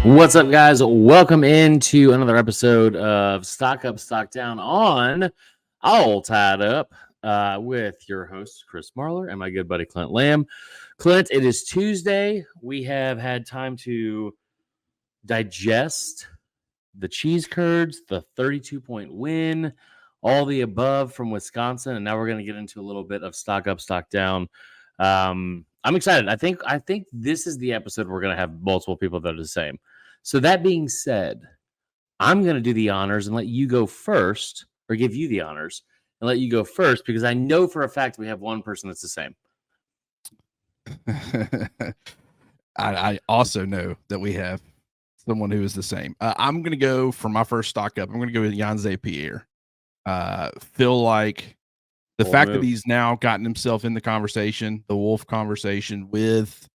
What's up, guys? Welcome into another episode of Stock Up, Stock Down on All Tied Up with your host, Chris Marler, and my good buddy, Clint Lamb. Clint, it is Tuesday. We have had time to digest the cheese curds, the 32-point win, all the above from Wisconsin, and now we're going to get into a little bit of Stock Up, Stock Down. I'm excited. I think this is the episode we're going to have multiple people that are the same. So that being said, I'm going to do the honors and let you go first, or give you the honors and let you go first, because I know for a fact we have one person that's the same. I also know that we have someone who is the same. I'm going to go for my first stock up. I'm going to go with Yhonzae Pierre. Feel like the fact that he's now gotten himself in the conversation, the Wolf conversation with,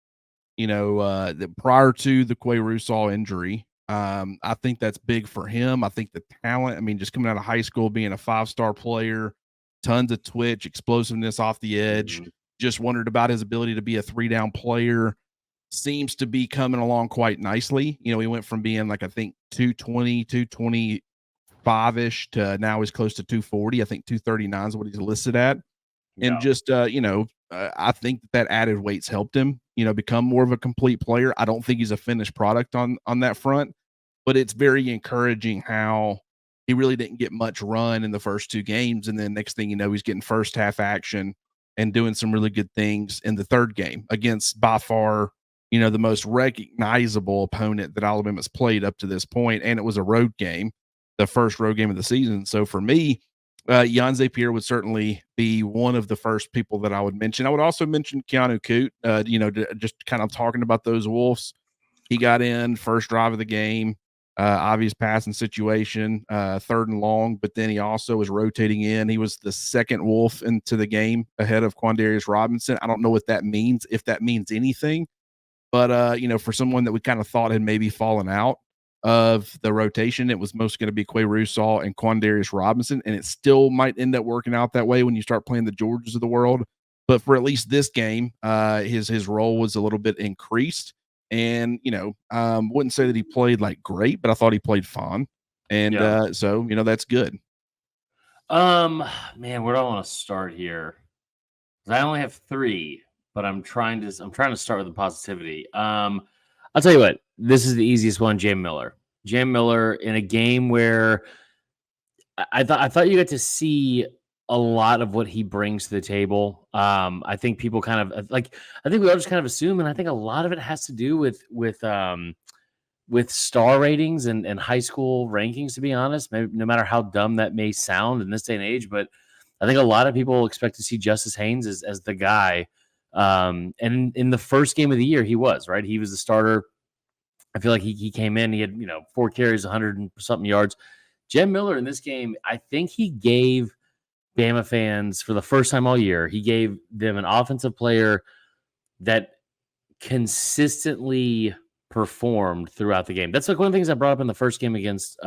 prior to the Quay Russaw injury, I think that's big for him. I think the talent, just coming out of high school, being a 5-star player, tons of twitch, explosiveness off the edge, just wondered about his ability to be a 3-down player. Seems to be coming along quite nicely. He went from being like, I think 220, 225-ish to now he's close to 240. I think 239 is what he's listed at. And just, I think that added weight's helped him, become more of a complete player. I don't think he's a finished product on that front, but it's very encouraging how he really didn't get much run in the first 2 games. And then next thing you know, he's getting first half action and doing some really good things in the third game against by far, the most recognizable opponent that Alabama's played up to this point. And it was a road game, the first road game of the season. So for me, Yhonzae Pierre would certainly be one of the first people that I would mention. I would also mention Keanu Coote, just kind of talking about those Wolves. He got in first drive of the game, obvious passing situation, 3rd and long, but then he also was rotating in. He was the second Wolf into the game ahead of Quandarius Robinson. I don't know what that means, if that means anything, but, for someone that we kind of thought had maybe fallen out of the rotation, it was most going to be Quay Russaw and Quandarius Robinson, and it still might end up working out that way when you start playing the Georgias of the world. But for at least this game, his role was a little bit increased, and wouldn't say that he played like great, but I thought he played fine, and so that's good. Man, where do I want to start here? I only have 3, but I'm trying to start with the positivity. I'll tell you what, this is the easiest one. Jalen Milroe in a game where I thought you got to see a lot of what he brings to the table. I think people kind of I think we all just kind of assume, and I think a lot of it has to do with star ratings and high school rankings, to be honest, maybe, no matter how dumb that may sound in this day and age. But I think a lot of people expect to see Justice Haynes as the guy. And in the first game of the year, he was, right? He was the starter. I feel like he came in, he had, 4 carries, 100 and something yards. Jalen Milroe in this game, I think he gave Bama fans, for the first time all year, he gave them an offensive player that consistently performed throughout the game. That's like one of the things I brought up in the first game against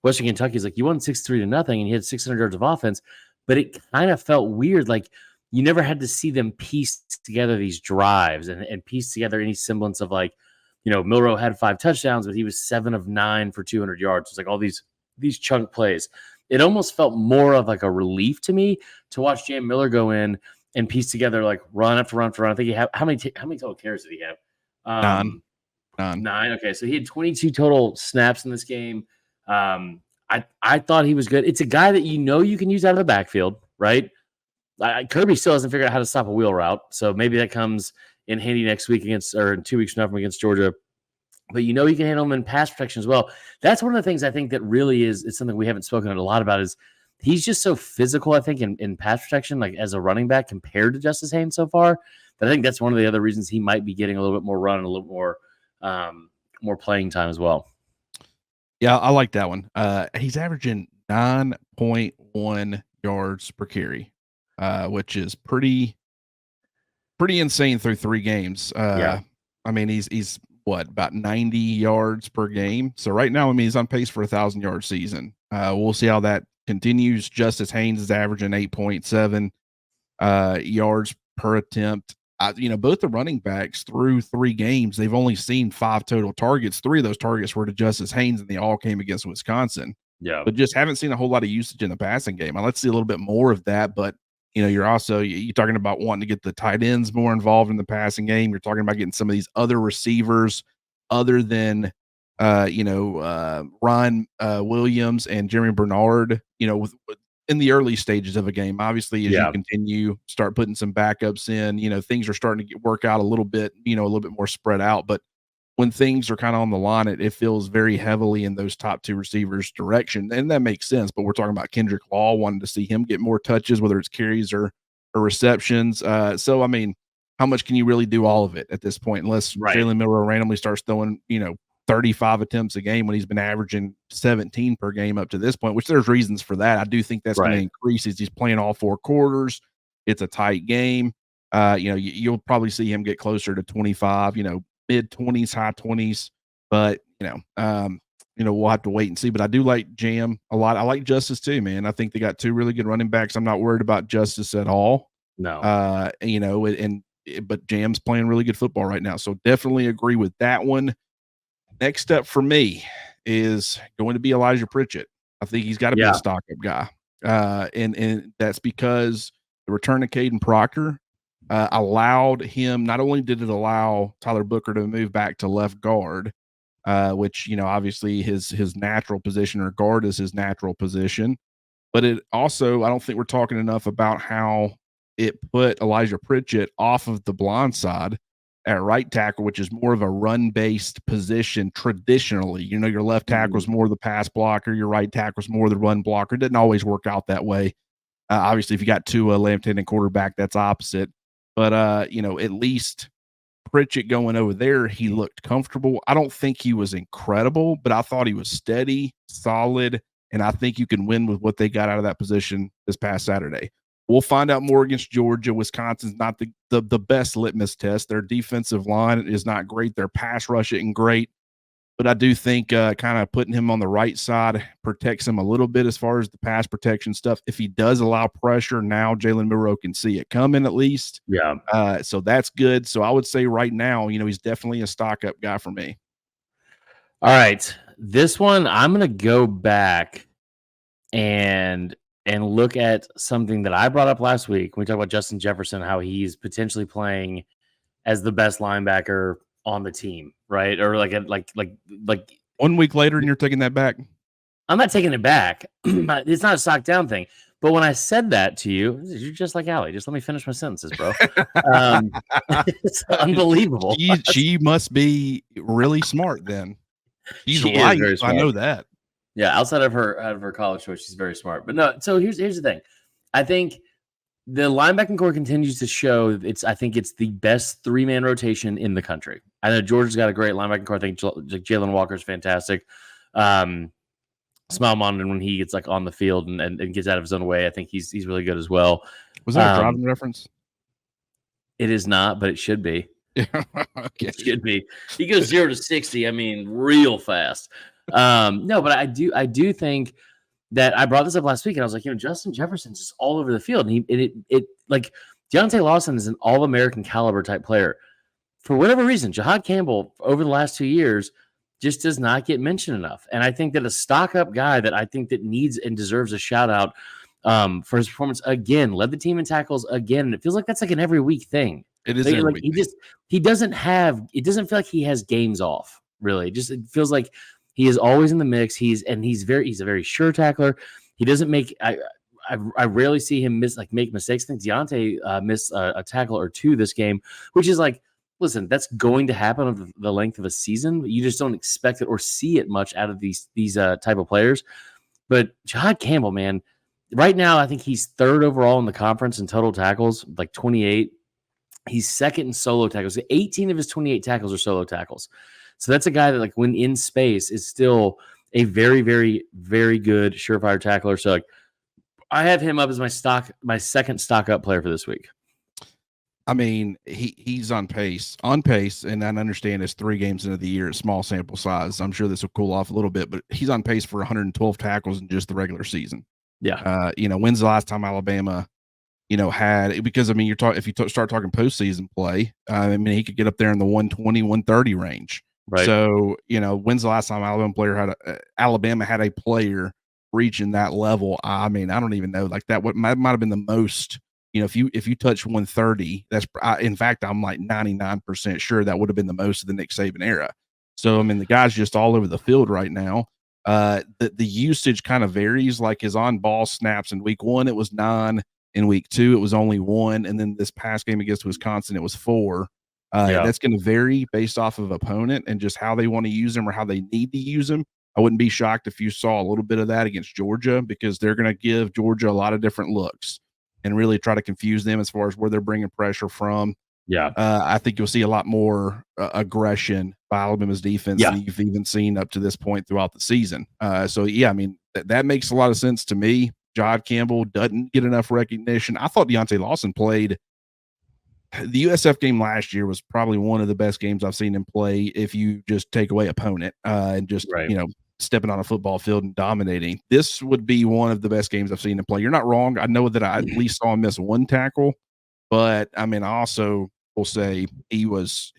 Western Kentucky is like, you won 6-3 and you had 600 yards of offense, but it kind of felt weird. Like, you never had to see them piece together these drives and piece together any semblance of like, Milroe had 5 touchdowns, but he was 7 of 9 for 200 yards. It's like all these chunk plays. It almost felt more of like a relief to me to watch Jalen Milroe go in and piece together like run after run after run. I think he had how many total carries did he have? 9. Okay, so he had 22 total snaps in this game. I thought he was good. It's a guy that you can use out of the backfield, right? Kirby still hasn't figured out how to stop a wheel route, so maybe that comes in handy next week in 2 weeks from now against Georgia. But you can handle him in pass protection as well. That's one of the things I think that really is something we haven't spoken a lot about is he's just so physical, I think, in pass protection, like as a running back compared to Justice Haynes so far. But I think that's one of the other reasons he might be getting a little bit more run and a little more playing time as well. Yeah, I like that one. He's averaging 9.1 yards per carry, which is pretty insane through 3 games. He's what, about 90 yards per game. So right now, he's on pace for a 1,000-yard season. We'll see how that continues. Justice Haynes is averaging 8.7 yards per attempt. both the running backs through 3 games, they've only seen 5 total targets. 3 of those targets were to Justice Haynes, and they all came against Wisconsin. Yeah. But just haven't seen a whole lot of usage in the passing game. I'd like to see a little bit more of that, but you're also you're talking about wanting to get the tight ends more involved in the passing game. You're talking about getting some of these other receivers other than Ryan Williams and Jeremy Bernard, in the early stages of a game. Obviously, as you continue, start putting some backups in, things are starting to work out a little bit, a little bit more spread out. But when things are kind of on the line, it feels very heavily in those top 2 receivers' direction. And that makes sense. But we're talking about Kendrick Law, wanting to see him get more touches, whether it's carries or receptions. So, I mean, how much can you really do all of it at this point, unless Jalen Milroe randomly starts throwing, 35 attempts a game when he's been averaging 17 per game up to this point, which there's reasons for that. I do think that's going to increase as he's playing all 4 quarters. It's a tight game. You'll probably see him get closer to 25, mid 20s, high 20s, but we'll have to wait and see. But I do like Jam a lot. I like Justice too, man. I think they got 2 really good running backs. I'm not worried about Justice at all. No. But Jam's playing really good football right now. So definitely agree with that one. Next up for me is going to be Elijah Pritchett. I think he's got to be a stock-up guy. And that's because the return of Kadyn Proctor allowed him, not only did it allow Tyler Booker to move back to left guard, which, obviously his natural position, or guard is his natural position, but it also, I don't think we're talking enough about how it put Elijah Pritchett off of the blind side at right tackle, which is more of a run-based position traditionally. Your left tackle is more the pass blocker, your right tackle is more the run blocker. It didn't always work out that way. Obviously, if you got 2 left-handed quarterback, that's opposite. But, at least Pritchett going over there, he looked comfortable. I don't think he was incredible, but I thought he was steady, solid, and I think you can win with what they got out of that position this past Saturday. We'll find out more against Georgia. Wisconsin's not the best litmus test. Their defensive line is not great. Their pass rush isn't great. But I do think kind of putting him on the right side protects him a little bit as far as the pass protection stuff. If he does allow pressure, now Jalen Milroe can see it coming at least. Yeah. So that's good. So I would say right now, he's definitely a stock-up guy for me. All right. This one, I'm going to go back and look at something that I brought up last week. We talked about Justin Jefferson, how he's potentially playing as the best linebacker on the team, right? Or like 1 week later, and you're taking that back. I'm not taking it back. It's not a stock down thing. But when I said that to you, you're just like Allie. Just let me finish my sentences, bro. It's unbelievable. She must be really smart then. She's right. I know that. Yeah, outside of her college choice, she's very smart. But no, so here's the thing. I think the linebacking core continues to show I think it's the best 3-man rotation in the country. I know Georgia's got a great linebacking core. I think Jalen Walker's fantastic. Smile Mondon, when he gets like on the field and gets out of his own way, I think he's really good as well. Was that a driving reference? It is not, but it should be. Okay. It should be. He goes 0 to 60. I mean, real fast. No, but I do think that I brought this up last week, and I was like, Justin Jefferson's just all over the field, and it like Deontay Lawson is an all-American caliber type player. For whatever reason, Jahad Campbell over the last 2 years just does not get mentioned enough, and I think that a stock-up guy that I think that needs and deserves a shout out for his performance again, led the team in tackles again, and it feels like that's like an every week thing. It is like he doesn't feel like he has games off really. It feels like he is always in the mix. He's a very sure tackler. He doesn't make. I rarely see him make mistakes. I think Deontay missed a tackle or 2 this game, which is like, listen, that's going to happen over the length of a season. But you just don't expect it or see it much out of these type of players. But Jahad Campbell, man, right now I think he's 3rd overall in the conference in total tackles, like 28. He's 2nd in solo tackles. 18 of his 28 tackles are solo tackles. So that's a guy that, like, when in space, is still a very, very, very good surefire tackler. So, like, I have him up as my second stock up player for this week. I mean, he's on pace, and I understand it's 3 games into the year, small sample size. I'm sure this will cool off a little bit, but he's on pace for 112 tackles in just the regular season. Yeah. When's the last time Alabama had, because I mean, if you start talking postseason play, I mean, he could get up there in the 120, 130 range. Right. So, when's the last time Alabama had a player reaching that level? I mean, I don't even know, like that. What might have been the most, if you touch 130, in fact, I'm like 99% sure that would have been the most of the Nick Saban era. So, I mean, the guy's just all over the field right now. The usage kind of varies. Like his on ball snaps in week 1, it was 9. In week 2, it was only 1. And then this past game against Wisconsin, it was 4. That's going to vary based off of opponent and just how they want to use them or how they need to use them. I wouldn't be shocked if you saw a little bit of that against Georgia, because they're going to give Georgia a lot of different looks and really try to confuse them as far as where they're bringing pressure from. Yeah. I think you'll see a lot more aggression by Alabama's defense than you've even seen up to this point throughout the season. So, I mean, that makes a lot of sense to me. Jive Campbell doesn't get enough recognition. I thought Deontay Lawson played the USF game last year was probably one of the best games I've seen him play, if you just take away opponent and just, stepping on a football field and dominating. This would be one of the best games I've seen him play. You're not wrong. I know that I at least saw him miss 1 tackle, but I mean, I also will say he was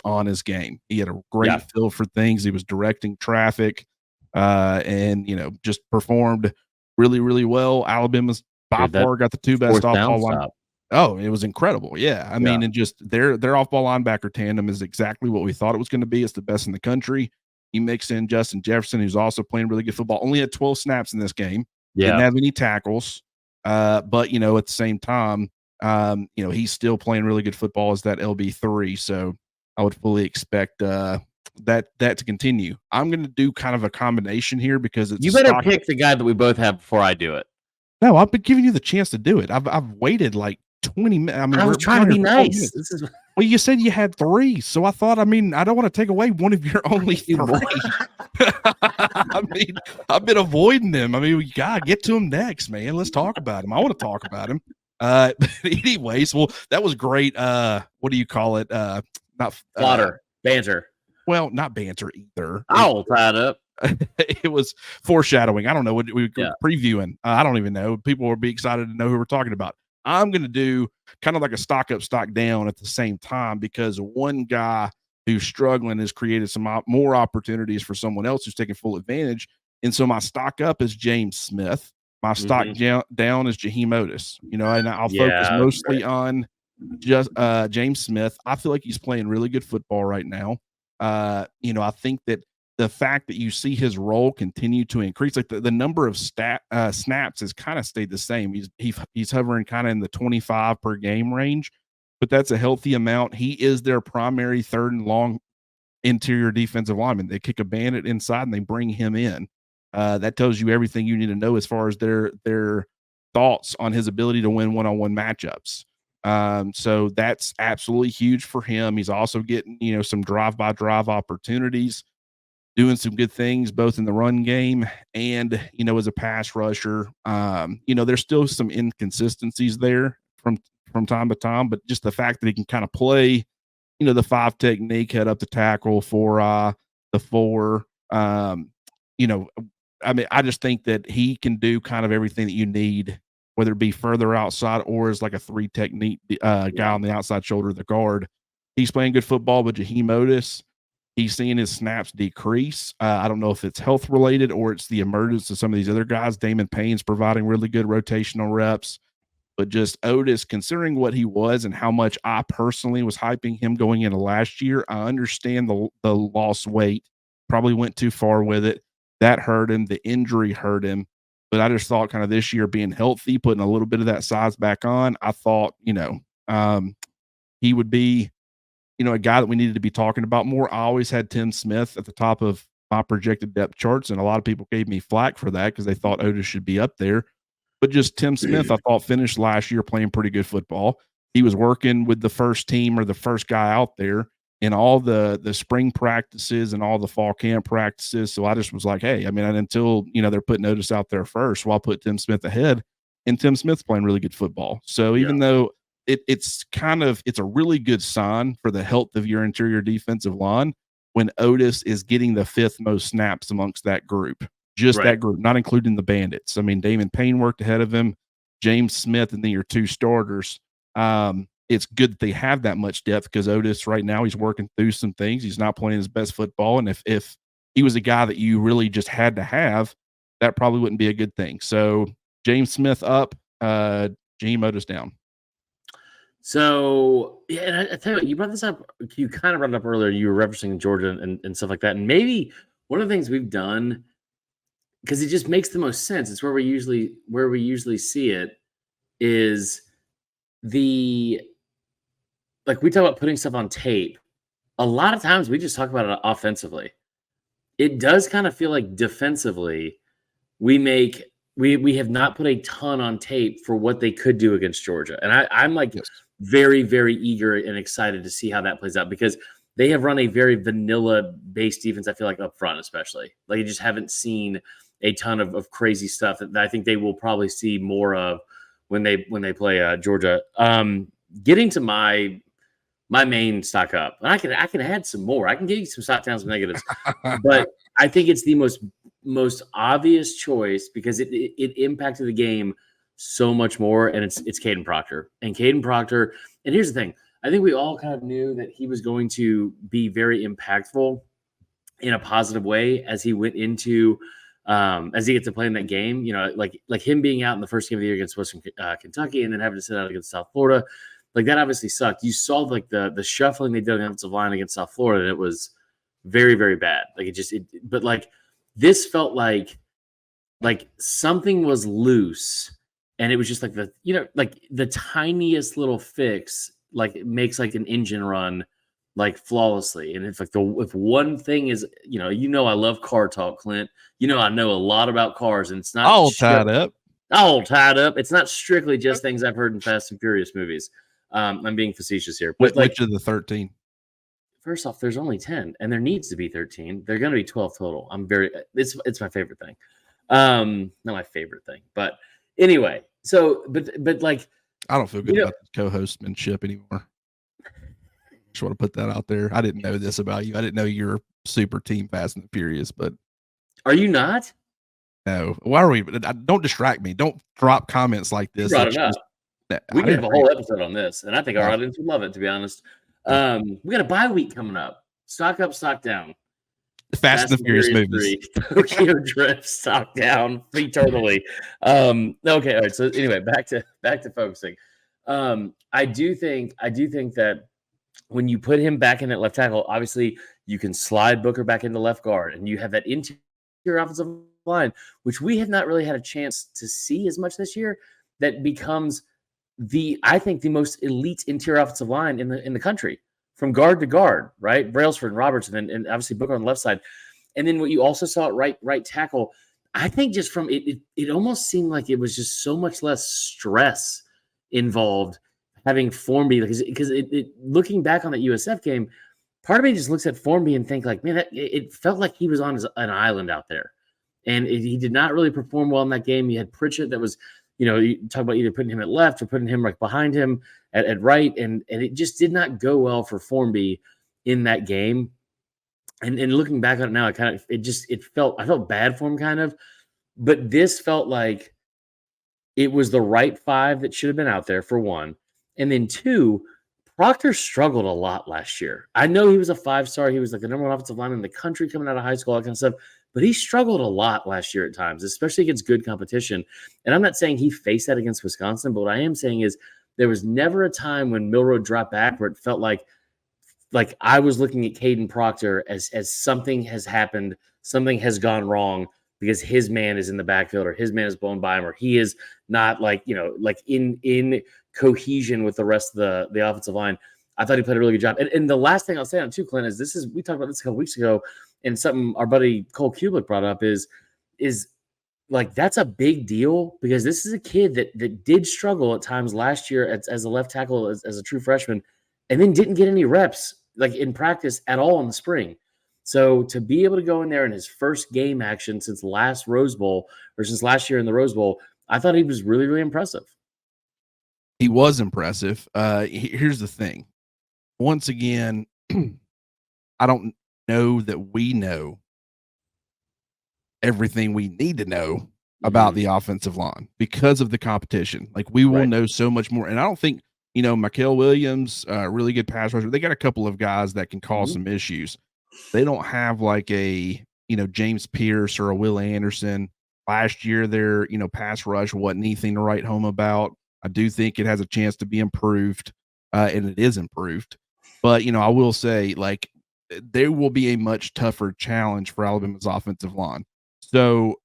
on his game. He had a great feel for things. He was directing traffic and, just performed really, really well. Alabama's by far got the 2 best off-ball line. Oh, it was incredible. Yeah. I mean, and just their off-ball linebacker tandem is exactly what we thought it was going to be. It's the best in the country. You mix in Justin Jefferson, who's also playing really good football. Only had 12 snaps in this game. Didn't have any tackles. But, at the same time, he's still playing really good football as that LB3. So I would fully expect that to continue. I'm going to do kind of a combination here because it's you better pick the guy that we both have before I do it. No, I've been giving you the chance to do it. I've waited like 20 minutes. I mean, I was trying to be nice. Well, you said you had 3, so I thought, I don't want to take away one of your only 3. I mean, I've been avoiding them. I mean, we gotta get to him next, man. Let's talk about him. I want to talk about him. But anyways, well, that was great. What do you call it? Not fodder, banter. Well, not banter either. I'll tie it up. It was foreshadowing. I don't know what we were previewing. I don't even know. People will be excited to know who we're talking about. I'm going to do kind of like a stock up, stock down at the same time, because one guy who's struggling has created some more opportunities for someone else who's taking full advantage. And so my stock up is James Smith. My stock down is Jaheim Oatis. And I'll focus mostly on just James Smith. I feel like he's playing really good football right now. I think that the fact that you see his role continue to increase, like the number of snaps has kind of stayed the same. He's hovering kind of in the 25 per game range, but that's a healthy amount. He is their primary 3rd and long interior defensive lineman. They kick a bandit inside and they bring him in. That tells you everything you need to know as far as their thoughts on his ability to win one-on-one matchups. So that's absolutely huge for him. He's also getting, some drive-by-drive opportunities, doing some good things both in the run game and, as a pass rusher. There's still some inconsistencies there from time to time, but just the fact that he can kind of play, the 5 technique, head up the tackle for the 4. I just think that he can do kind of everything that you need, whether it be further outside or as like a 3 technique guy on the outside shoulder of the guard. He's playing good football, but Jaheim Oatis, he's seeing his snaps decrease. I don't know if it's health related or it's the emergence of some of these other guys. Damon Payne's providing really good rotational reps, but just Oatis, considering what he was and how much I personally was hyping him going into last year, I understand the lost weight, probably went too far with it. That hurt him. The injury hurt him. But I just thought kind of this year being healthy, putting a little bit of that size back on, I thought, he would be, a guy that we needed to be talking about more. I always had Tim Smith at the top of my projected depth charts, and a lot of people gave me flack for that because they thought Oatis should be up there. But just Tim Smith, I thought, finished last year playing pretty good football. He was working with the first team or the first guy out there in all the spring practices and all the fall camp practices. So I just was like, hey, until, they're putting Oatis out there first, well, I'll put Tim Smith ahead. And Tim Smith's playing really good football. So even though it's a really good sign for the health of your interior defensive line when Oatis is getting the 5th most snaps amongst that group, that group, not including the Bandits. Damon Payne worked ahead of him. James Smith, and then your 2 starters. It's good that they have that much depth because Otis right now, he's working through some things. He's not playing his best football. And if he was a guy that you really just had to have, that probably wouldn't be a good thing. So James Smith up, Jaheim Otis down. So, yeah, and I tell you what, you brought this up. You kind of brought it up earlier. You were referencing Georgia and stuff like that. And maybe one of the things we've done, because it just makes the most sense, it's where we usually see it, is like we talk about putting stuff on tape. A lot of times we just talk about it offensively. It does kind of feel like defensively we have not put a ton on tape for what they could do against Georgia. And I'm like very, very eager and excited to see how that plays out because they have run a very vanilla-based defense, I feel like, up front especially. Like you just haven't seen a ton of crazy stuff that I think they will probably see more of when they play Georgia. Getting to my main stock up, and I can add some more. I can give you some stock downs and negatives, but I think it's the most obvious choice because it impacted the game so much more, and it's Kadyn Proctor. And Kadyn Proctor, and here's the thing, I think we all kind of knew that he was going to be very impactful in a positive way as he went into as he gets to play in that game. You know, like him being out in the first game of the year against Western Kentucky and then having to sit out against South Florida, like that obviously sucked. You saw like the shuffling they did on the offensive line against South Florida, and it was very, very bad. Like but like this felt like something was loose, and it was just like like the tiniest little fix like it makes like an engine run like flawlessly. And if like if one thing is, I love car talk, Clint. I know a lot about cars, and it's not all tied up. It's not strictly just things I've heard in Fast and Furious movies. I'm being facetious here, but which of the 13? First off, there's only 10, and there needs to be 13. They're going to be 12 total. It's my favorite thing. Not my favorite thing, but anyway. So, but like, I don't feel good about the co-hostmanship anymore. Just want to put that out there. I didn't know this about you. I didn't know you're super team Fast and the Furious, but are you not? No. Why are we? Don't distract me. Don't drop comments like this. We can have a whole episode on this, and I think our audience would love it, to be honest. We got a bye week coming up. Stock up, stock down. Fast and the Furious movies. Tokyo Drift, stock down eternally. Okay, all right. So anyway, back to focusing. I do think that when you put him back in at left tackle, obviously you can slide Booker back into left guard, and you have that interior offensive line, which we have not really had a chance to see as much this year. That becomes I think the most elite interior offensive line in the country, from guard to guard, right? Brailsford and Robertson, and obviously Booker on the left side. And then what you also saw at right tackle, I think just from it almost seemed like it was just so much less stress involved having Formby, because looking back on that USF game, part of me just looks at Formby and think like, man, it felt like he was on an island out there, and he did not really perform well in that game. You had Pritchett that was, you talk about either putting him at left or putting him like behind him at right, and it just did not go well for Formby in that game. And looking back on it now, I felt bad for him kind of, but this felt like it was the right 5 that should have been out there, for one. And then 2, Proctor struggled a lot last year. I know he was a 5-star. He was like the number 1 offensive lineman in the country coming out of high school, all that kind of stuff. But he struggled a lot last year at times, especially against good competition. And I'm not saying he faced that against Wisconsin, but what I am saying is there was never a time when Milroe dropped back where it felt like I was looking at Kadyn Proctor as something has happened, something has gone wrong because his man is in the backfield or his man is blown by him, or he is not in cohesion with the rest of the offensive line. I thought he played a really good job. And the last thing I'll say on it too, Clint, is we talked about this a couple weeks ago, and something our buddy Cole Kubelik brought up is like that's a big deal, because this is a kid that did struggle at times last year as a left tackle as a true freshman, and then didn't get any reps like in practice at all in the spring. So to be able to go in there in his first game action since last Rose Bowl, or since last year in the Rose Bowl, I thought he was really, really impressive. He was impressive. Here's the thing. Once again, I don't know that we know everything we need to know about the offensive line because of the competition. Like we will know so much more. And I don't think, Mikael Williams, really good pass rusher. They got a couple of guys that can cause some issues. They don't have like a, James Pierce or a Will Anderson. Last year, their, pass rush wasn't anything to write home about. I do think it has a chance to be improved, and it is improved. But, I will say, like, there will be a much tougher challenge for Alabama's offensive line. So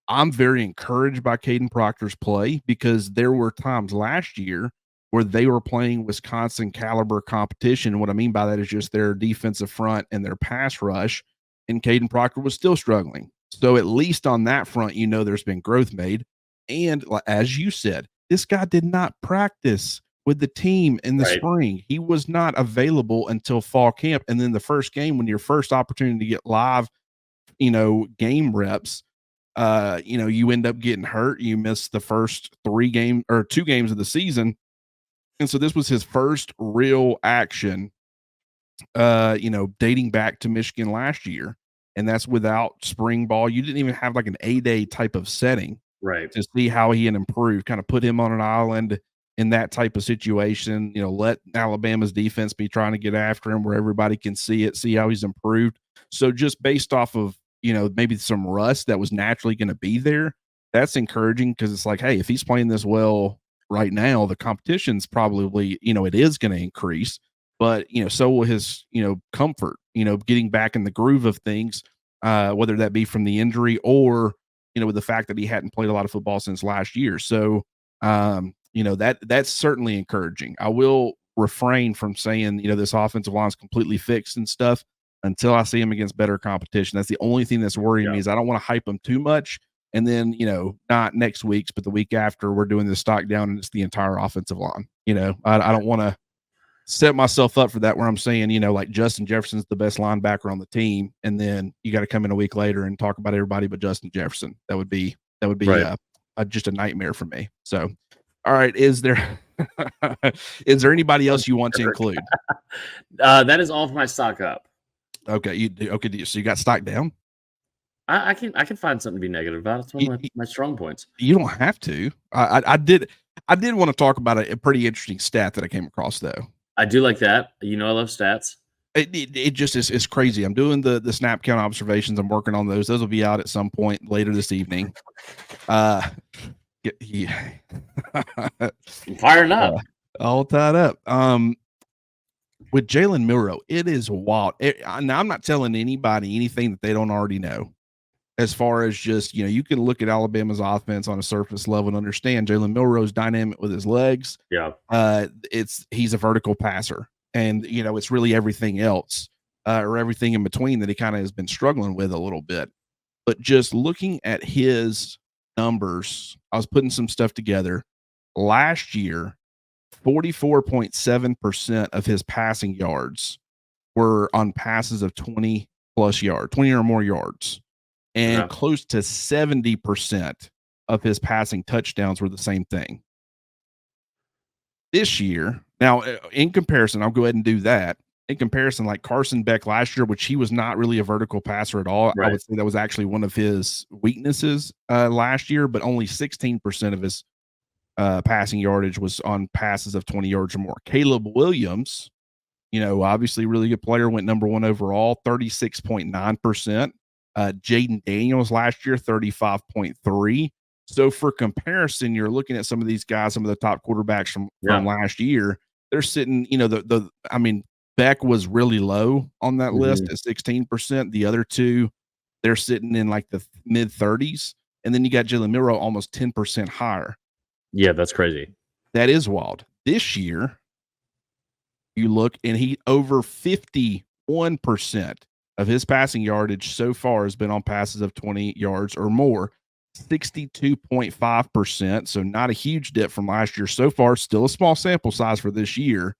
I'm very encouraged by Kadyn Proctor's play because there were times last year where they were playing Wisconsin caliber competition. And what I mean by that is just their defensive front and their pass rush. And Kadyn Proctor was still struggling. So at least on that front, there's been growth made. And as you said, this guy did not practice with the team in the spring. He was not available until fall camp. And then the first game, when your first opportunity to get live, game reps, you end up getting hurt. You miss the first 2 games of the season. And so this was his first real action, dating back to Michigan last year. And that's without spring ball. You didn't even have like an A-day type of setting to see how he had improved, kind of put him on an island in that type of situation, let Alabama's defense be trying to get after him where everybody can see it, see how he's improved. So just based off of, maybe some rust that was naturally going to be there, that's encouraging because it's like, hey, if he's playing this well right now, the competition's probably, it is going to increase, but, so will his, comfort, getting back in the groove of things, whether that be from the injury or, with the fact that he hadn't played a lot of football since last year. So, that's certainly encouraging. I will refrain from saying, this offensive line is completely fixed and stuff until I see him against better competition. That's the only thing that's worrying me is I don't want to hype him too much. And then, not next week's, but the week after we're doing the stock down and it's the entire offensive line. I don't want to set myself up for that where I'm saying, like Justin Jefferson's the best linebacker on the team. And then you got to come in a week later and talk about everybody but Justin Jefferson. That would be just a nightmare for me. So, all right. Is there anybody else you want to include? That is all for my stock up. Okay. So you got stock down? I can find something to be negative about. It's one of my strong points. You don't have to. I did want to talk about a pretty interesting stat that I came across though. I do like that. I love stats. It just is, it's crazy. I'm doing the snap count observations. I'm working on those. Those will be out at some point later this evening. I'm firing up. All tied up. With Jalen Milroe, it is wild. Now, I'm not telling anybody anything that they don't already know. As far as just, you can look at Alabama's offense on a surface level and understand Jalen Milroe's dynamic with his legs. Yeah. He's a vertical passer. And, it's really everything else or everything in between that he kind of has been struggling with a little bit. But just looking at his numbers, I was putting some stuff together. Last year, 44.7% of his passing yards were on passes of 20 plus yards, 20 or more yards. And close to 70% of his passing touchdowns were the same thing. This year, now in comparison, I'll go ahead and do that. In comparison, like Carson Beck last year, which he was not really a vertical passer at all. I would say that was actually one of his weaknesses last year, but only 16% of his passing yardage was on passes of 20 yards or more. Caleb Williams, obviously really good player, went number 1 overall, 36.9%. Jaden Daniels last year, 35.3. So for comparison, you're looking at some of these guys, some of the top quarterbacks from last year. They're sitting, Beck was really low on that list at 16%. The other two, they're sitting in like the mid 30s. And then you got Jalen Milroe almost 10% higher. Yeah, that's crazy. That is wild. This year, you look and he over 51% of his passing yardage so far has been on passes of 20 yards or more, 62.5%. So not a huge dip from last year so far, still a small sample size for this year,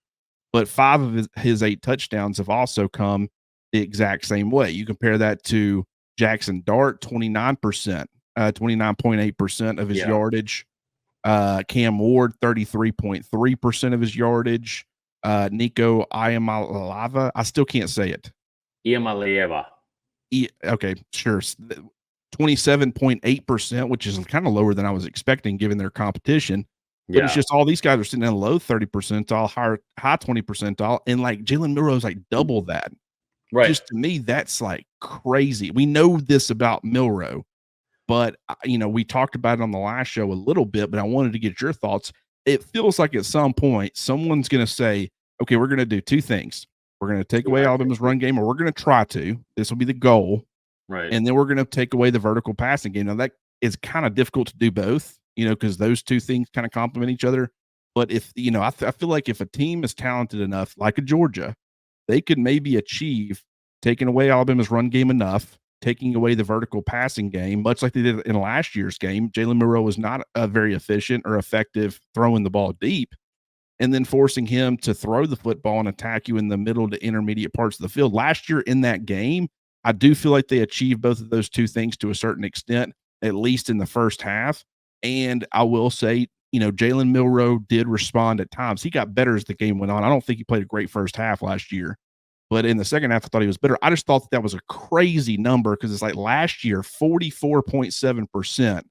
but 5 of his 8 touchdowns have also come the exact same way. You compare that to Jackson Dart, 29%, 29.8% of his yardage. Cam Ward, 33.3% of his yardage. Nico Iamaleava, I still can't say it. Iamaleava. Okay, sure. 27.8%, which is kind of lower than I was expecting given their competition. But it's Yeah. just all these guys are sitting in low 30 percentile, high 20 percentile, and like Jalen Milroe is like double that. Right. Just to me, that's like crazy. We know this about Milroe, but we talked about it on the last show a little bit, but I wanted to get your thoughts. It feels like at some point someone's going to say, okay, we're going to do two things. We're going to take away Alabama's run game, or we're going to try to. This will be the goal. Right. And then we're going to take away the vertical passing game. Now, that is kind of difficult to do both, because those two things kind of complement each other. But if, I feel like if a team is talented enough, like a Georgia, they could maybe achieve taking away Alabama's run game enough, taking away the vertical passing game, much like they did in last year's game. Jalen Milroe was not very efficient or effective throwing the ball deep, and then forcing him to throw the football and attack you in the middle to intermediate parts of the field. Last year in that game, I do feel like they achieved both of those two things to a certain extent, at least in the first half. And I will say, Jalen Milroe did respond at times. He got better as the game went on. I don't think he played a great first half last year, but in the second half, I thought he was better. I just thought that was a crazy number because it's like last year, 44.7%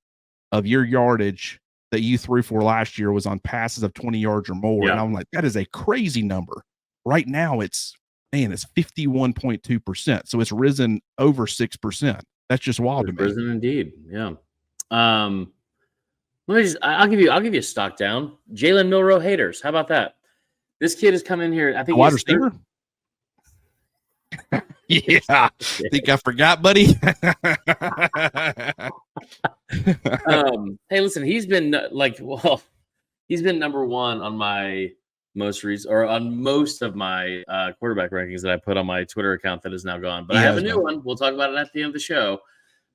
of your yardage that you threw for last year was on passes of 20 yards or more. Yeah. And I'm like, that is a crazy number. Right now, it's 51.2%. So it's risen over 6%. That's just wild to me. Risen indeed. Yeah. I'll give you a stock down. Jalen Milroe haters. How about that? This kid has come in here. I think wide receiver. Yeah. Think I forgot, buddy. Hey, listen, he's been number one on my most of my quarterback rankings that I put on my Twitter account that is now gone. But I have a new one. We'll talk about it at the end of the show.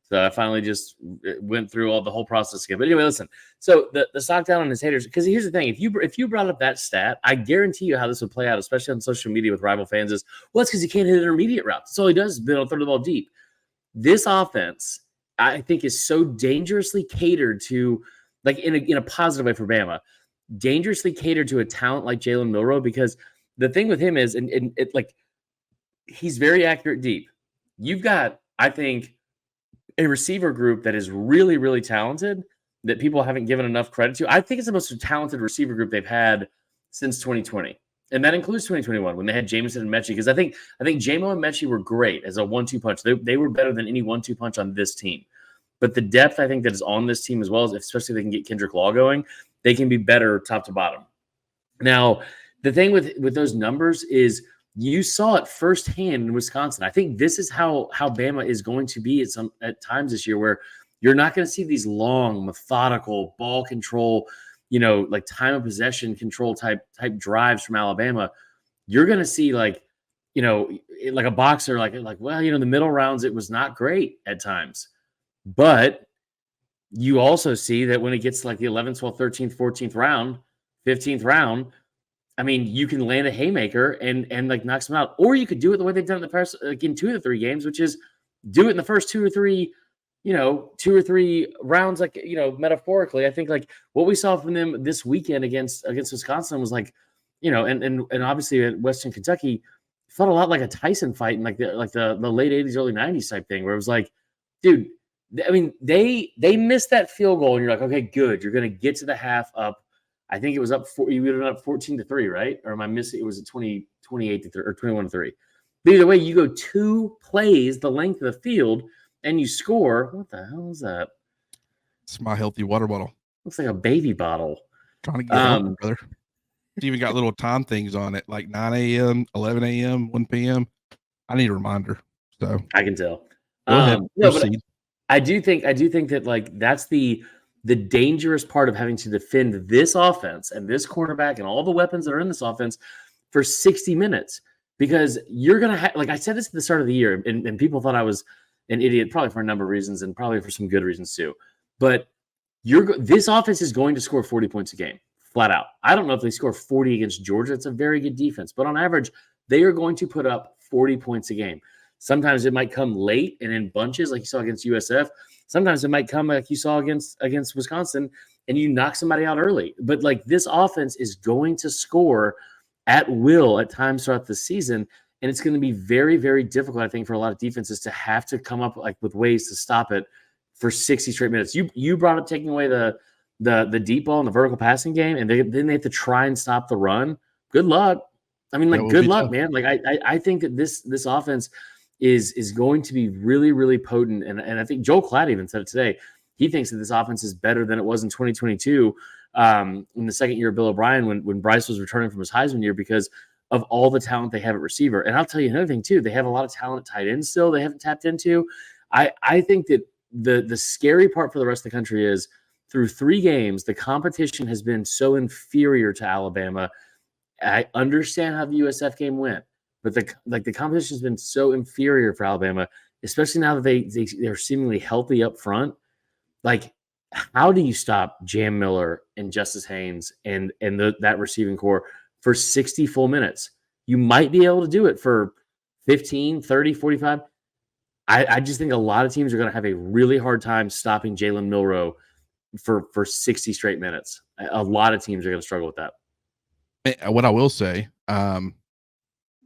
So I finally just went through the whole process again. But anyway, listen. So the stock down on his haters, because here's the thing: if you brought up that stat, I guarantee you how this would play out, especially on social media with rival fans, is it's because he can't hit intermediate routes. That's all he does is build a third of the ball deep. This offense, I think, is so dangerously catered to, like in a positive way for Bama, dangerously catered to a talent like Jalen Milroe, because the thing with him is, and it like he's very accurate deep. You've got, I think, a receiver group that is really, really talented that people haven't given enough credit to. I think it's the most talented receiver group they've had since 2020. And that includes 2021 when they had Jameson and Mechie, because I think Jamo and Mechie were great as a 1-2 punch. They were better than any 1-2 punch on this team. But the depth, I think, that is on this team, as well as especially if they can get Kendrick Law going, they can be better top to bottom. Now, the thing with those numbers is you saw it firsthand in Wisconsin. I think this is how Bama is going to be at times this year, where you're not going to see these long, methodical ball control, like time of possession control type drives from Alabama. You're going to see like a boxer, the middle rounds, it was not great at times. But you also see that when it gets to like the 11th, 12th, 13th, 14th round, 15th round, I mean, you can land a haymaker and like knock some out, or you could do it the way they've done in the past, like in 2 of the 3 games, which is do it in the first 2 or 3 rounds, metaphorically. I think like what we saw from them this weekend against Wisconsin was like, and obviously at Western Kentucky felt a lot like a Tyson fight in like the late 80s, early 90s type thing, where it was like, dude, I mean, they missed that field goal and you're like, okay, good. You're going to get to the half up. I think it was you would have been up 14-3, right? Or am I missing? It was 28-3 or 21-3. But either way, you go 2 plays the length of the field and you score. What the hell is that? It's my healthy water bottle. Looks like a baby bottle. Trying to get healthy, brother. It's even got little time things on it, like 9 a.m., 11 a.m., 1 p.m. I need a reminder. So I can tell. Go ahead. Proceed. But I do think that like that's the dangerous part of having to defend this offense and this quarterback and all the weapons that are in this offense for 60 minutes, because you're going to have, like I said this at the start of the year, and people thought I was an idiot, probably for a number of reasons and probably for some good reasons too. But this offense is going to score 40 points a game, flat out. I don't know if they score 40 against Georgia. It's a very good defense, but on average, they are going to put up 40 points a game. Sometimes it might come late and in bunches, like you saw against USF. Sometimes it might come like you saw against Wisconsin, and you knock somebody out early. But like this offense is going to score at will at times throughout the season, and it's going to be very, very difficult, I think, for a lot of defenses to have to come up like with ways to stop it for 60 straight minutes. You brought up taking away the deep ball and the vertical passing game, and then they have to try and stop the run. Good luck. I mean, like, good luck, tough, man. Like, I think that this offense is going to be really, really potent. And I think Joel Klatt even said it today. He thinks that this offense is better than it was in 2022 in the second year of Bill O'Brien when Bryce was returning from his Heisman year because of all the talent they have at receiver. And I'll tell you another thing, too. They have a lot of talent at tight end still they haven't tapped into. I think that the scary part for the rest of the country is through 3 games, the competition has been so inferior to Alabama. I understand how the USF game went, but the competition has been so inferior for Alabama, especially now that they're seemingly healthy up front. Like, how do you stop Jam Miller and Justice Haynes and that receiving core for 60 full minutes? You might be able to do it for 15, 30, 45. I just think a lot of teams are going to have a really hard time stopping Jalen Milroe for 60 straight minutes. A lot of teams are going to struggle with that. What I will say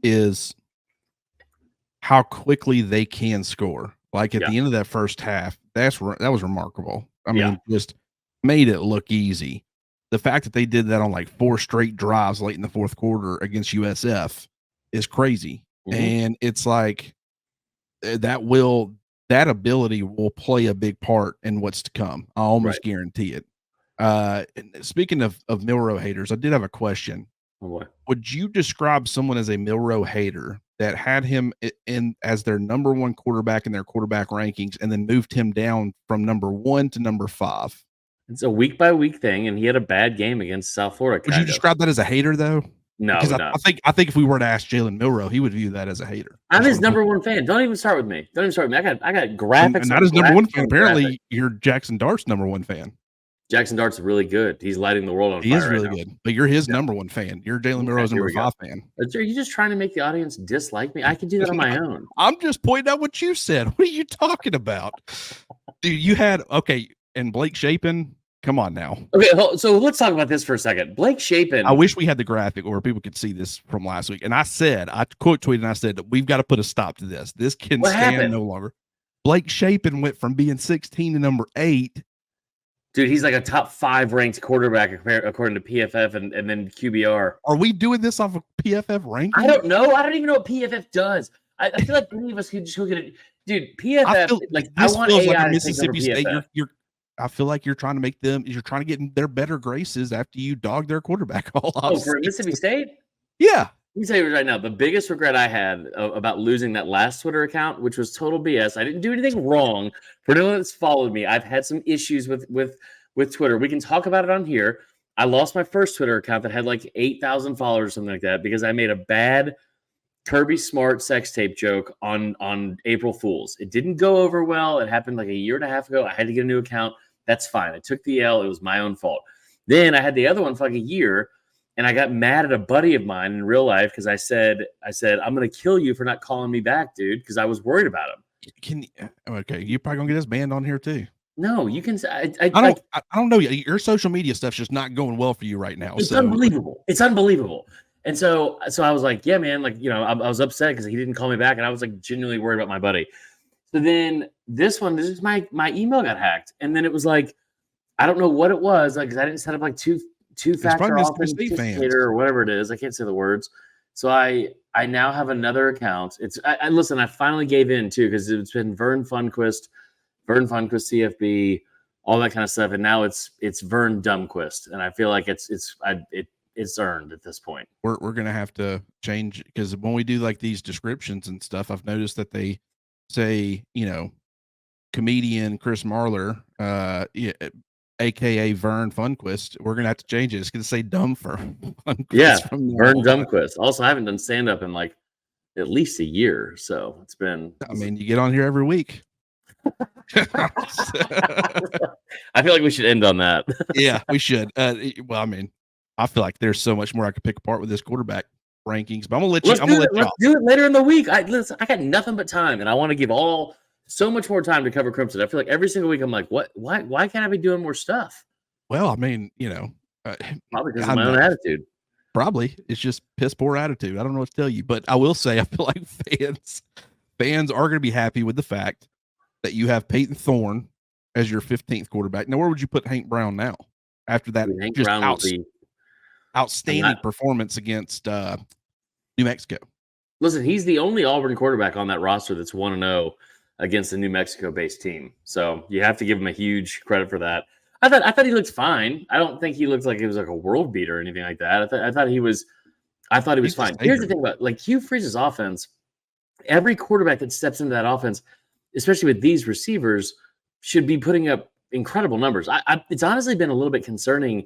is how quickly they can score. Like at the end of that first half, that was remarkable. I mean, just made it look easy. The fact that they did that on like 4 straight drives late in the fourth quarter against USF is crazy. Mm-hmm. And it's like that ability will play a big part in what's to come. I almost guarantee it. Speaking of Milroe haters, I did have a question. Would you describe someone as a Milroe hater that had him in as their number 1 quarterback in their quarterback rankings and then moved him down from number 1 to number 5? It's a week by week thing, and he had a bad game against South Florida. Would you describe that as a hater though? No, because I think if we were to ask Jalen Milroe, he would view that as a hater. I'm his number 1 fan. Don't even start with me. I got graphics. And not his number 1 fan. Apparently, you're Jackson Dart's number 1 fan. Jackson Dart's really good. He's lighting the world on fire. He is really good, but you're his number 1 fan. You're Jalen Milroe's number 5 fan. Are you just trying to make the audience dislike me? I can do that on my own. I'm just pointing out what you said. What are you talking about? Dude, you had and Blake Shapen. Come on now. Okay, so let's talk about this for a second. Blake Shapen. I wish we had the graphic where people could see this from last week. And I quote tweeted and I said, we've got to put a stop to this. This can stand no longer. Blake Shapen went from being 16 to number 8. Dude, he's like a top 5 ranked quarterback according to PFF and then QBR. Are we doing this off of PFF ranking? I don't know. I don't even know what PFF does. I feel like any of us could just look at it. Dude, PFF, I want AI like Mississippi to take over State. I feel like you're trying to get in their better graces after you dog their quarterback all off. Oh, for Mississippi State? Yeah. Let me tell you right now, the biggest regret I had about losing that last Twitter account, which was total BS. I didn't do anything wrong. For anyone that's followed me, I've had some issues with Twitter. We can talk about it on here. I lost my first Twitter account that had like 8,000 followers or something like that because I made a bad Kirby Smart sex tape joke on April Fool's. It didn't go over well. It happened like a year and a half ago. I had to get a new account. That's fine. I took the L. It was my own fault. Then I had the other one for like a year, and I got mad at a buddy of mine in real life because I said, I'm going to kill you for not calling me back, dude, because I was worried about him. You're probably going to get us banned on here too. No, you can. I don't know. Your social media stuff's just not going well for you right now. It's unbelievable. It's unbelievable. And so I was like, yeah, man, like, I was upset because he didn't call me back, and I was like genuinely worried about my buddy. So then this is my email got hacked, and then it was like, I don't know what it was, like, because I didn't set up like two-factor authenticator or whatever it is. I can't say the words. So I now have another account. Listen, I finally gave in too because it's been VernFunquist CFB, all that kind of stuff, and now it's Vern Dumbquist, and I feel like it's earned at this point. We're gonna have to change because when we do like these descriptions and stuff, I've noticed that they say, comedian Chris Marler, aka VernFunquist. We're gonna have to change it. It's gonna say dumb for Vern Dumbquist. Also, I haven't done stand up in like at least a year, so it's been. I mean, you get on here every week. I feel like we should end on that. Yeah, we should. Well, I mean, I feel like there's so much more I could pick apart with this quarterback rankings, but I'm gonna let you. Let's do it later in the week. I got nothing but time, and I want to give so much more time to cover Crimson. I feel like every single week I'm like, what? Why can't I be doing more stuff? Well, I mean, probably because of my own attitude. Probably it's just piss poor attitude. I don't know what to tell you, but I will say I feel like fans are going to be happy with the fact that you have Peyton Thorne as your 15th quarterback. Now, where would you put Hank Brown now after that Hank just Brown would be outstanding performance against New Mexico? Listen, he's the only Auburn quarterback on that roster that's 1-0 against a New Mexico-based team. So you have to give him a huge credit for that. I thought he looked fine. I don't think he looked like he was like a world beater or anything like that. I thought he was fine. Here's the thing about like Hugh Freeze's offense. Every quarterback that steps into that offense, especially with these receivers, should be putting up incredible numbers. It's honestly been a little bit concerning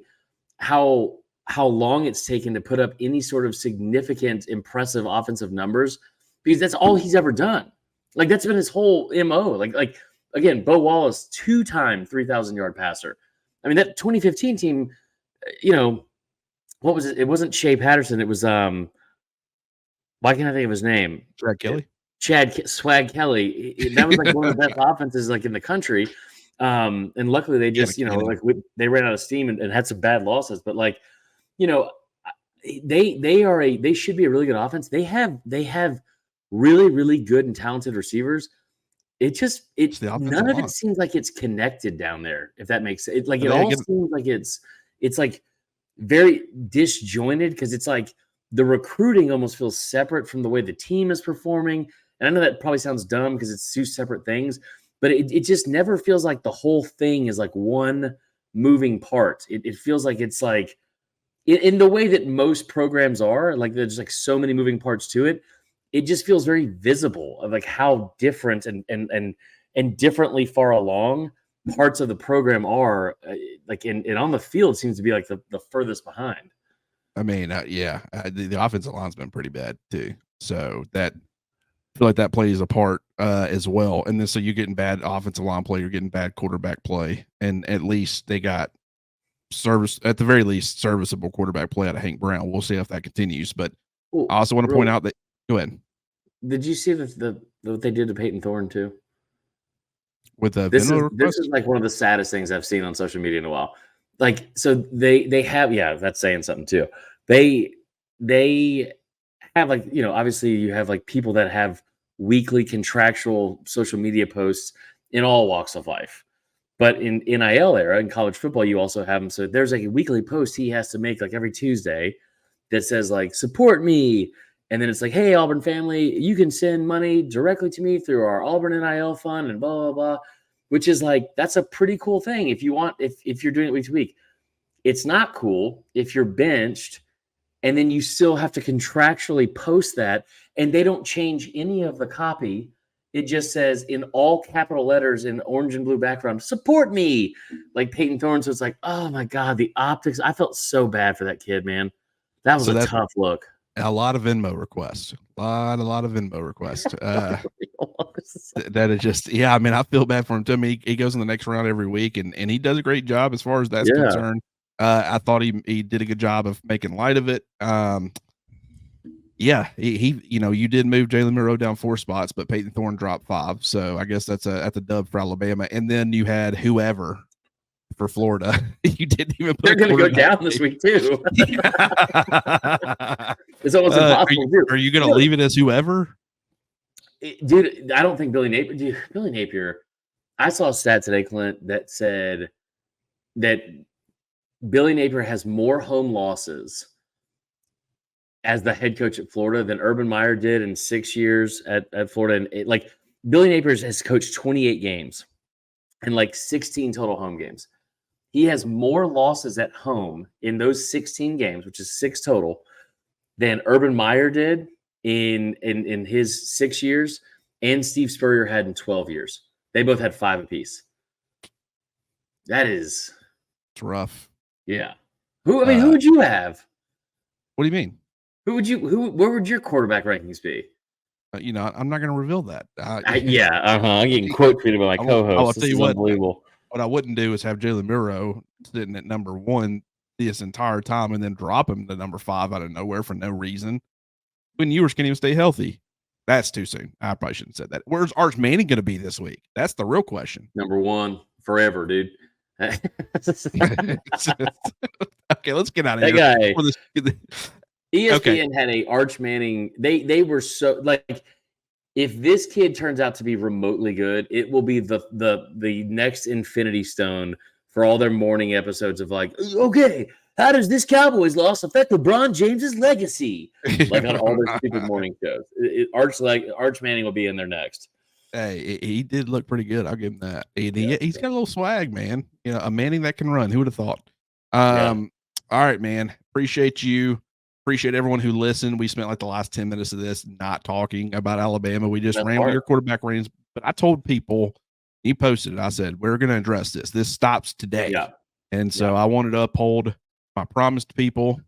how long it's taken to put up any sort of significant, impressive offensive numbers, because that's all he's ever done. Like that's been his whole MO. Like again, Bo Wallace, 2-time 3,000-yard passer. I mean, that 2015 team, what was it? It wasn't Shea Patterson. It was why can't I think of his name? Chad Kelly. Swag Kelly. That was like one of the best offenses like in the country. And luckily they just, they ran out of steam and had some bad losses. But like, they should be a really good offense. They have really, really good and talented receivers. None of it seems like it's connected down there, if that makes sense. It all seems like it's like very disjointed, because it's like the recruiting almost feels separate from the way the team is performing. And I know that probably sounds dumb because it's two separate things, but it just never feels like the whole thing is like one moving part. It feels like it's like in the way that most programs are, like there's like so many moving parts to it. It just feels very visible of like how different and differently far along parts of the program are. And on the field seems to be like the furthest behind. I mean, the offensive line's been pretty bad too. So that I feel like that plays a part as well. And then so you're getting bad offensive line play, you're getting bad quarterback play, and at least they got at the very least serviceable quarterback play out of Hank Brown. We'll see if that continues. But I also want to point out that go ahead. Did you see what they did to Peyton Thorne too? With the this is like one of the saddest things I've seen on social media in a while. Like, so they have, that's saying something too. They have like, obviously you have like people that have weekly contractual social media posts in all walks of life. But in NIL era, in college football, you also have them. So there's like a weekly post he has to make like every Tuesday that says like, support me. And then it's like, hey, Auburn family, you can send money directly to me through our Auburn NIL fund and blah, blah, blah, which is like, that's a pretty cool thing if you want, if you're doing it week to week. It's not cool if you're benched and then you still have to contractually post that and they don't change any of the copy. It just says in all capital letters in orange and blue background, support me, like Peyton Thorne. So it's like, oh my God, the optics. I felt so bad for that kid, man. That was a tough look. A lot of Venmo requests. A lot of Venmo requests. That is just, I mean, I feel bad for him too. I mean, he goes in the next round every week and he does a great job as far as that's concerned. I thought he did a good job of making light of it. He you did move Jalen Milroe down 4 spots, but Peyton Thorne dropped 5. So I guess that's a dub for Alabama. And then you had whoever for Florida. You didn't even put they're going to go down this week too. It's almost impossible. Are you going to leave it as whoever? Dude, I don't think Billy Napier. I saw a stat today, Clint, that said that Billy Napier has more home losses as the head coach at Florida than Urban Meyer did in 6 years at Florida. And like Billy Napier has coached 28 games and like 16 total home games. He has more losses at home in those 16 games, which is 6 total, than Urban Meyer did in his 6 years and Steve Spurrier had in 12 years. They both had 5 apiece. It's rough. Yeah. Who would you have? What do you mean? Where would your quarterback rankings be? I'm not going to reveal that. I'm getting quote tweeted by my co-host. I'll tell you what, unbelievable. What I wouldn't do is have Jalen Milroe sitting at number 1 this entire time and then drop him to number 5 out of nowhere for no reason. When Ewers can't even stay healthy. That's too soon. I probably shouldn't have said that. Where's Arch Manning going to be this week? That's the real question. Number 1 forever, dude. Okay, let's get out of here. That guy. ESPN had a Arch Manning. They were so like if this kid turns out to be remotely good, it will be the next infinity stone for all their morning episodes of like, okay, how does this Cowboys loss affect LeBron James's legacy? Like on all their stupid morning shows. Arch Manning will be in there next. Hey, he did look pretty good. I'll give him that. He's got a little swag, man. You know, a Manning that can run. Who would have thought? All right, man. Appreciate you. Appreciate everyone who listened. We spent like the last 10 minutes of this not talking about Alabama. We just ran with your quarterback ratings. But I told people, you posted it. I said, we're going to address this. This stops today. Yeah. And so I wanted to uphold my promise to people.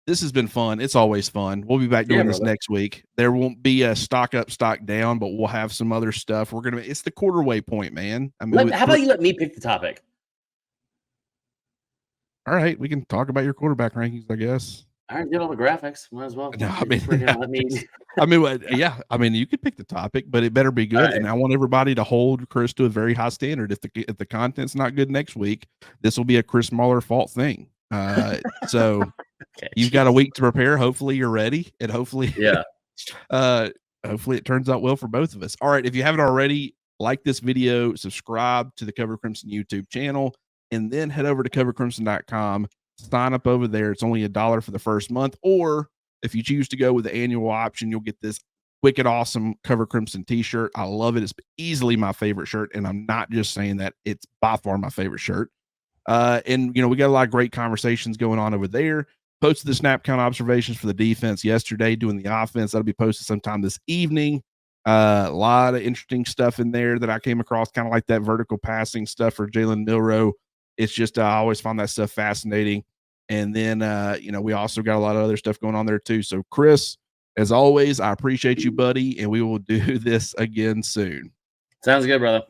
This has been fun. It's always fun. We'll be back doing this next week. There won't be a stock up, stock down, but we'll have some other stuff. It's the quarter-way point, man. I mean, how about you let me pick the topic? All right, we can talk about your quarterback rankings, I guess. I already did all the graphics. Might as well. No, I mean, you could pick the topic, but it better be good. Right. And I want everybody to hold Chris to a very high standard. If the content's not good next week, this will be a Chris Marler fault thing. So you've got a week to prepare. Hopefully you're ready, and hopefully it turns out well for both of us. All right, if you haven't already, like this video, subscribe to the Cover Crimson YouTube channel, and then head over to covercrimson.com. Sign up over there. It's only $1 for the first month, or if you choose to go with the annual option, you'll get this wicked awesome Cover Crimson t-shirt. I love it. It's easily my favorite shirt, and I'm not just saying that. It's by far my favorite shirt. And, you know, we got a lot of great conversations going on over there. Posted the snap count observations for the defense yesterday, doing the offense. That'll be posted sometime this evening. A lot of interesting stuff in there that I came across, kind of like that vertical passing stuff for Jalen Milroe. It's just, I always find that stuff fascinating. And then, you know, we also got a lot of other stuff going on there too. So, Chris, as always, I appreciate you, buddy, and we will do this again soon. Sounds good, brother.